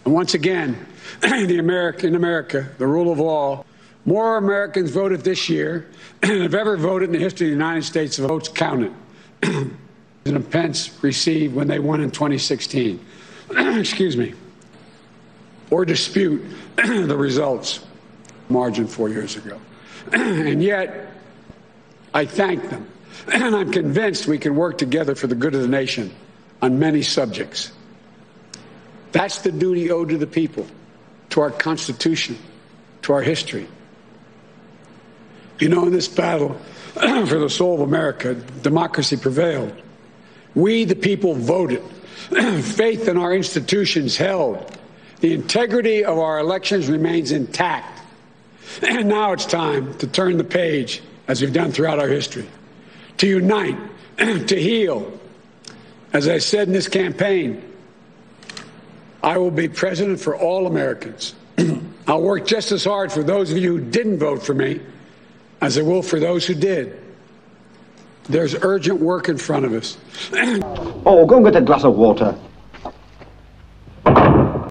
And once again, in America, the rule of law, more Americans voted this year than have ever voted in the history of the United States. Votes counted. President Pence received when they won in 2016. Excuse me. Or dispute the results margin 4 years ago. And yet, I thank them. And I'm convinced we can work together for the good of the nation on many subjects. That's the duty owed to the people, to our Constitution, to our history. You know, in this battle for the soul of America, democracy prevailed. We, the people, voted. Faith in our institutions held. The integrity of our elections remains intact. And now it's time to turn the page, as we've done throughout our history, to unite, to heal. As I said in this campaign, I will be president for all Americans. I'll work just as hard for those of you who didn't vote for me as I will for those who did. There's urgent work in front of us. Oh, go and get a glass of water.